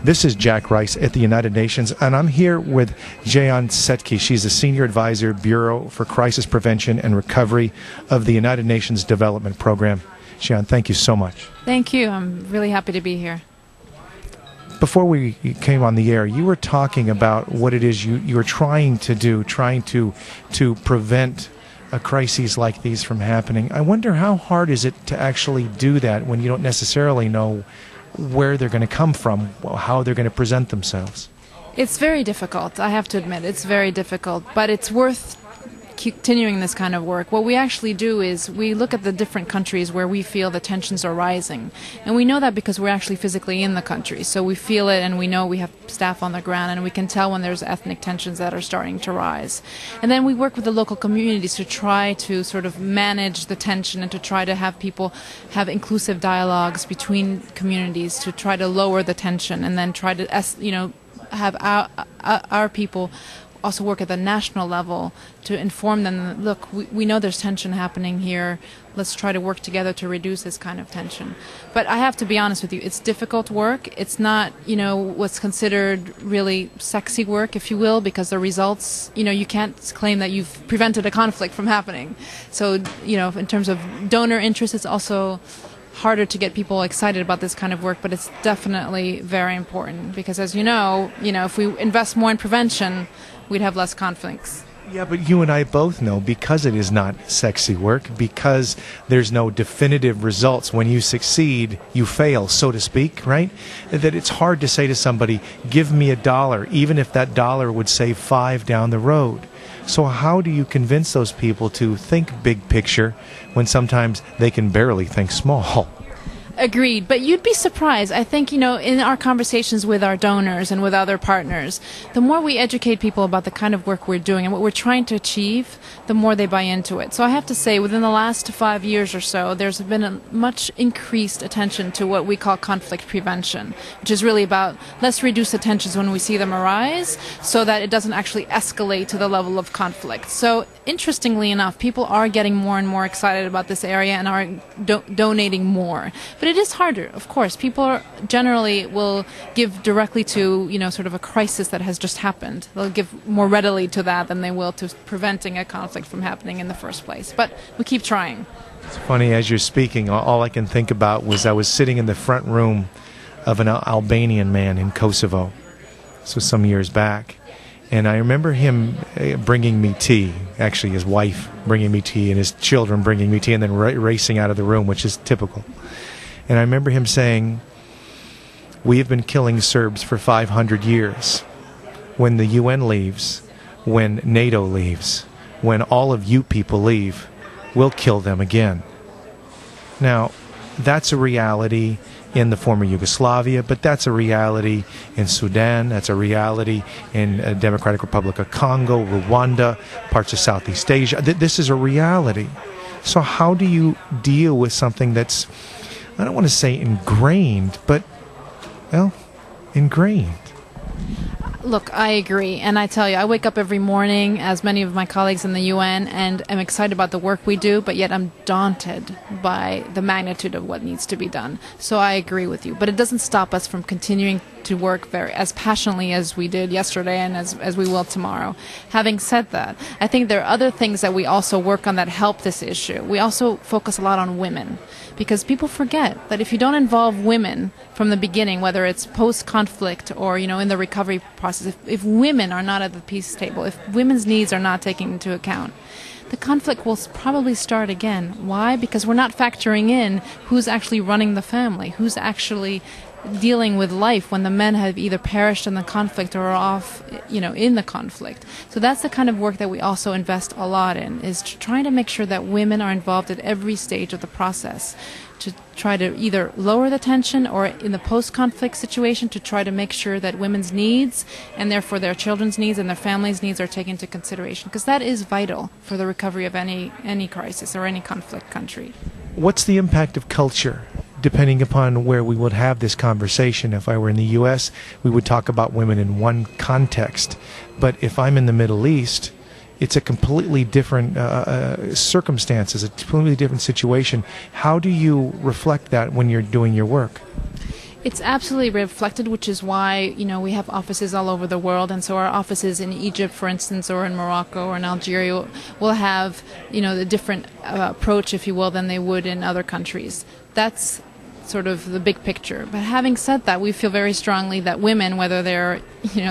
This is Jack Rice at the United Nations, and I'm here with Jehane Sedky. She's the Senior Advisor, Bureau for Crisis Prevention and Recovery of the United Nations Development Program. Jehane, thank you so much. Thank you. I'm really happy to be here. Before we came on the air, you were talking about what it is you're trying to do, trying to prevent crises like these from happening. I wonder how hard is it to actually do that when you don't necessarily know where they're going to come from, how they're going to present themselves? It's very difficult, I have to admit. It's very difficult, but it's worth continuing this kind of work. What we actually do is we look at the different countries where we feel the tensions are rising. And we know that because we're actually physically in the country. So we feel it, and we know we have staff on the ground, and we can tell when there's ethnic tensions that are starting to rise. And then we work with the local communities to try to sort of manage the tension and to try to have people have inclusive dialogues between communities to try to lower the tension, and then try to have our people also work at the national level to inform them, look, we know there's tension happening here, let's try to work together to reduce this kind of tension. But I have to be honest with you, it's difficult work. It's not, what's considered really sexy work, if you will, because the results, you can't claim that you've prevented a conflict from happening. So, in terms of donor interest, it's also harder to get people excited about this kind of work, but it's definitely very important because, as you know, if we invest more in prevention, we'd have less conflicts. Yeah, but you and I both know, because it is not sexy work, because there's no definitive results. When you succeed, you fail, so to speak, right? That it's hard to say to somebody, give me $1, even if that dollar would save 5 down the road. So how do you convince those people to think big picture when sometimes they can barely think small? Agreed, but you'd be surprised. I think, in our conversations with our donors and with other partners, the more we educate people about the kind of work we're doing and what we're trying to achieve, the more they buy into it. So I have to say, within the last 5 years or so, there's been a much increased attention to what we call conflict prevention, which is really about let's reduce the tensions when we see them arise so that it doesn't actually escalate to the level of conflict. So interestingly enough, people are getting more and more excited about this area and are donating more. But it is harder, of course. People generally will give directly to, sort of a crisis that has just happened. They'll give more readily to that than they will to preventing a conflict from happening in the first place. But we keep trying. It's funny, as you're speaking, all I can think about was I was sitting in the front room of an Albanian man in Kosovo. This was some years back. And I remember him bringing me tea, actually his wife bringing me tea and his children bringing me tea, and then racing out of the room, which is typical. And I remember him saying, we have been killing Serbs for 500 years. When the UN leaves, when NATO leaves, when all of you people leave, we'll kill them again. Now, that's a reality in the former Yugoslavia, but that's a reality in Sudan, that's a reality in Democratic Republic of Congo, Rwanda, parts of Southeast Asia. This is a reality. So how do you deal with something that's, I don't want to say ingrained, but, well, ingrained? Look, I agree. And I tell you, I wake up every morning, as many of my colleagues in the UN, and I'm excited about the work we do, but yet I'm daunted by the magnitude of what needs to be done. So I agree with you. But it doesn't stop us from continuing to work as passionately as we did yesterday and as we will tomorrow. Having said that, I think there are other things that we also work on that help this issue. We also focus a lot on women, because people forget that if you don't involve women from the beginning, whether it's post-conflict or, in the recovery process, if women are not at the peace table, if women's needs are not taken into account, the conflict will probably start again. Why? Because we're not factoring in who's actually running the family, who's actually dealing with life when the men have either perished in the conflict or are off, in the conflict. So that's the kind of work that we also invest a lot in, is trying to make sure that women are involved at every stage of the process, to try to either lower the tension or in the post-conflict situation to try to make sure that women's needs and therefore their children's needs and their families' needs are taken into consideration, because that is vital for the recovery of any crisis or any conflict country. What's the impact of culture? Depending upon where we would have this conversation. If I were in the U.S., we would talk about women in one context. But if I'm in the Middle East, it's a completely different circumstances, a completely different situation. How do you reflect that when you're doing your work? It's absolutely reflected, which is why, we have offices all over the world. And so our offices in Egypt, for instance, or in Morocco or in Algeria will have, the different approach, if you will, than they would in other countries. That's sort of the big picture. But having said that, we feel very strongly that women, whether they're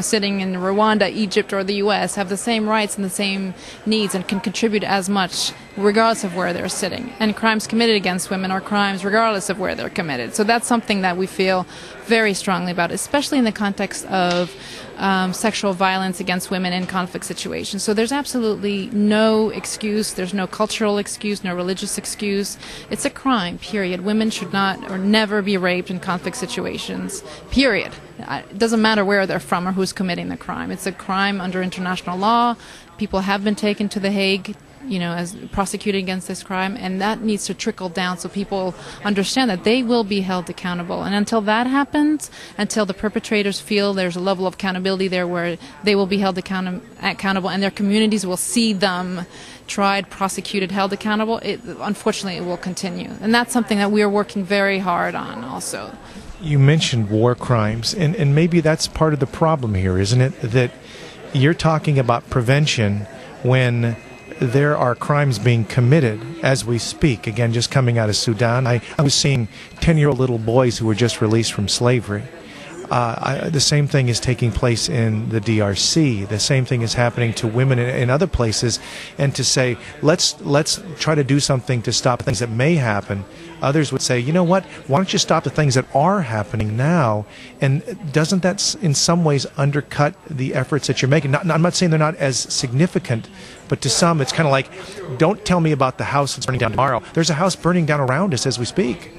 sitting in Rwanda, Egypt, or the U.S., have the same rights and the same needs and can contribute as much regardless of where they're sitting. And crimes committed against women are crimes regardless of where they're committed. So that's something that we feel very strongly about, especially in the context of sexual violence against women in conflict situations. So there's absolutely no excuse. There's no cultural excuse, no religious excuse. It's a crime, period. Women should not or never be raped in conflict situations, period. It doesn't matter where they're from or who's committing the crime. It's a crime under international law. People have been taken to The Hague, as prosecuted against this crime, and that needs to trickle down so people understand that they will be held accountable. And until that happens, until the perpetrators feel there's a level of accountability there where they will be held accountable and their communities will see them tried, prosecuted, held accountable, unfortunately it will continue. And that's something that we are working very hard on also. You mentioned war crimes, and maybe that's part of the problem here, isn't it? That you're talking about prevention when there are crimes being committed as we speak. Again, just coming out of Sudan, I was seeing 10-year-old little boys who were just released from slavery. The same thing is taking place in the DRC. The same thing is happening to women in other places. And to say, let's try to do something to stop things that may happen. Others would say, you know what, why don't you stop the things that are happening now? And doesn't that in some ways undercut the efforts that you're making? I'm not saying they're not as significant, but to some it's kind of like, don't tell me about the house that's burning down tomorrow. There's a house burning down around us as we speak.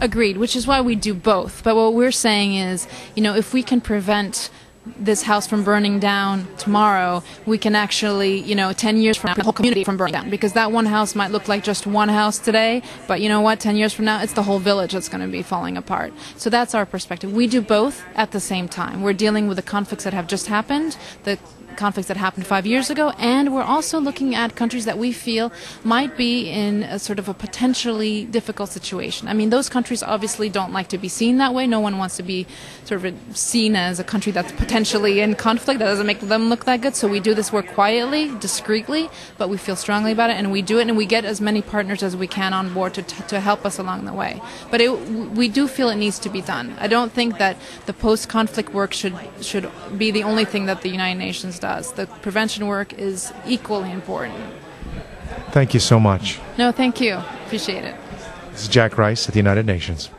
Agreed, which is why we do both. But what we're saying is, if we can prevent this house from burning down tomorrow, we can actually, 10 years from now, the whole community from burning down. Because that one house might look like just one house today, but you know what, 10 years from now, it's the whole village that's going to be falling apart. So that's our perspective. We do both at the same time. We're dealing with the conflicts that have just happened, the conflicts that happened 5 years ago, and we're also looking at countries that we feel might be in a sort of a potentially difficult situation. I mean, those countries obviously don't like to be seen that way. No one wants to be sort of seen as a country that's potentially in conflict. That doesn't make them look that good. So we do this work quietly, discreetly, but we feel strongly about it, and we do it, and we get as many partners as we can on board to help us along the way. But we do feel it needs to be done. I don't think that the post-conflict work should be the only thing that the United Nations does. The prevention work is equally important. Thank you so much. No, thank you. Appreciate it. This is Jack Rice at the United Nations.